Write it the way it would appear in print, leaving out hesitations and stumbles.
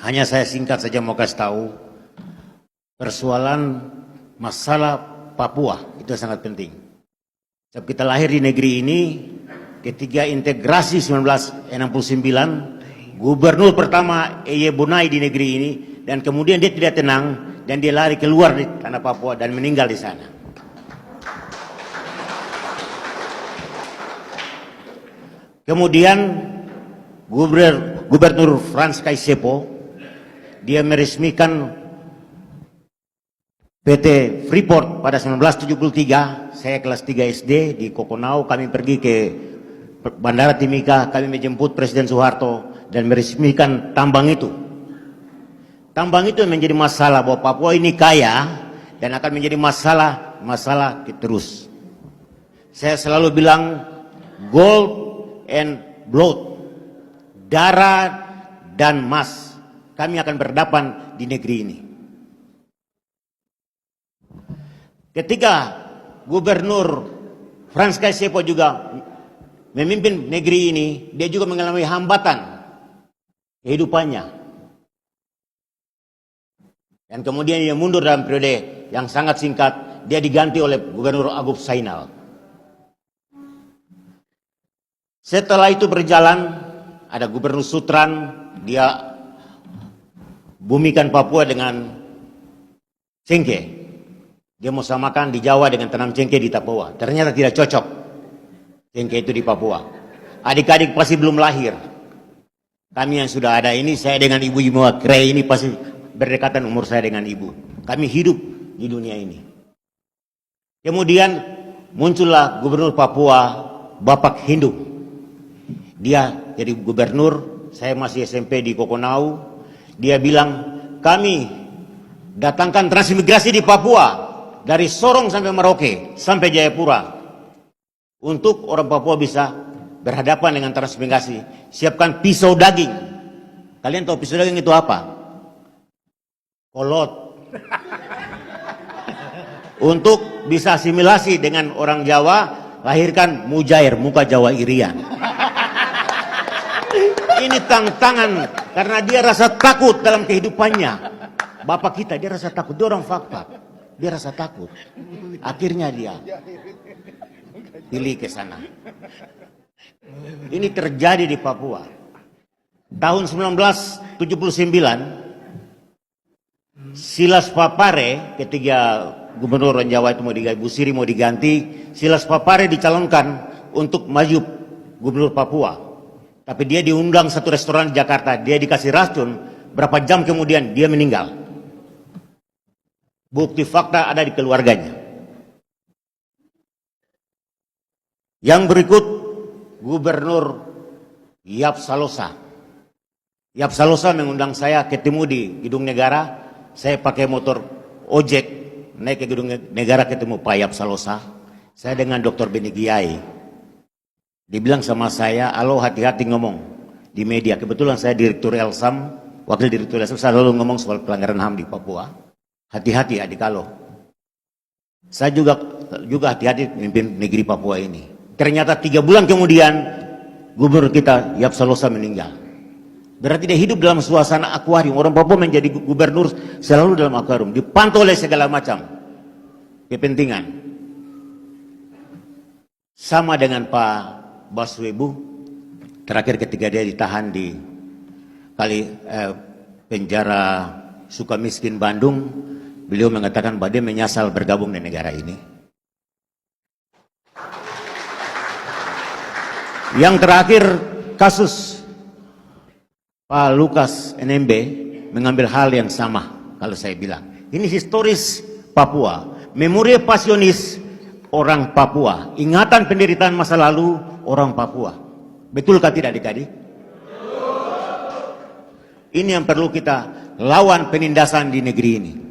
Hanya saya singkat saja mau kasih tahu, persoalan masalah Papua itu sangat penting. Sebab kita lahir di negeri ini, ketika integrasi 1969, gubernur pertama Eye Bonai di negeri ini, dan kemudian dia tidak tenang, dan dia lari keluar di tanah Papua dan meninggal di sana. Kemudian Gubernur Frans Kaisepo, dia meresmikan PT Freeport pada 1973. Saya kelas 3 SD di Kokonau, kami pergi ke Bandara Timika, kami menjemput Presiden Soeharto dan meresmikan tambang itu. Tambang itu menjadi masalah bahwa Papua ini kaya dan akan menjadi masalah terus. Saya selalu bilang gold and blood, darah dan emas, kami akan berhadapan di negeri ini. Ketika Gubernur Frans Kaisepo juga memimpin negeri ini, dia juga mengalami hambatan kehidupannya. Dan kemudian dia mundur dalam periode yang sangat singkat, dia diganti oleh Gubernur Agop Sainal. Setelah itu berjalan, ada Gubernur Sutran, dia bumikan Papua dengan cengkeh. Dia mau samakan di Jawa dengan tanam cengkeh di Papua. Ternyata tidak cocok cengkeh itu di Papua. Adik-adik pasti belum lahir. Kami yang sudah ada ini, saya dengan ibu-ibu Krei ini pasti berdekatan umur saya dengan ibu. Kami hidup di dunia ini. Kemudian muncullah Gubernur Papua, Bapak Hindu. Dia jadi gubernur, saya masih SMP di Kokonau. Dia bilang, kami datangkan transmigrasi di Papua, dari Sorong sampai Merauke, sampai Jayapura. Untuk orang Papua bisa berhadapan dengan transmigrasi. Siapkan pisau daging. Kalian tahu pisau daging itu apa? Kolot. Untuk bisa asimilasi dengan orang Jawa, lahirkan Mujair, muka Jawa Irian. Ini tantangan karena dia rasa takut dalam kehidupannya. Bapak kita dia rasa takut, dia orang fakta. Dia rasa takut. Akhirnya dia pilih ke sana. Ini terjadi di Papua. Tahun 1979 Silas Papare, ketika Gubernur Jawa itu Bu Siri mau diganti, Silas Papare dicalonkan untuk maju Gubernur Papua. Tapi dia diundang satu restoran di Jakarta, dia dikasih racun, berapa jam kemudian dia meninggal. Bukti fakta ada di keluarganya. Yang berikut Gubernur Yap Salosa. Yap Salosa mengundang saya ketemu di Gedung Negara. Saya pakai motor ojek naik ke Gedung Negara ketemu Pak Yap Salosa. Saya dengan Dr. Beni Giai. Dibilang sama saya, alo hati-hati ngomong di media. Kebetulan saya Direktur Elsam, Wakil Direktur Elsam, saya selalu ngomong soal pelanggaran HAM di Papua. Hati-hati adik kalau. Saya juga hati-hati memimpin negeri Papua ini. Ternyata 3 bulan kemudian Gubernur kita Yap Salosa meninggal. Berarti dia hidup dalam suasana akuarium. Orang Papua menjadi gubernur selalu dalam akuarium, dipantau oleh segala macam kepentingan. Sama dengan Pak Baswebu, terakhir ketika dia ditahan di penjara Sukamiskin Bandung, beliau mengatakan bahwa dia menyesal bergabung di negara ini. Yang terakhir kasus Pak Lukas NMB mengambil hal yang sama. Kalau saya bilang ini historis Papua, memori pasionis orang Papua, ingatan penderitaan masa lalu orang Papua. Betulkah tidak adik-adik? Ini yang perlu kita lawan penindasan di negeri ini.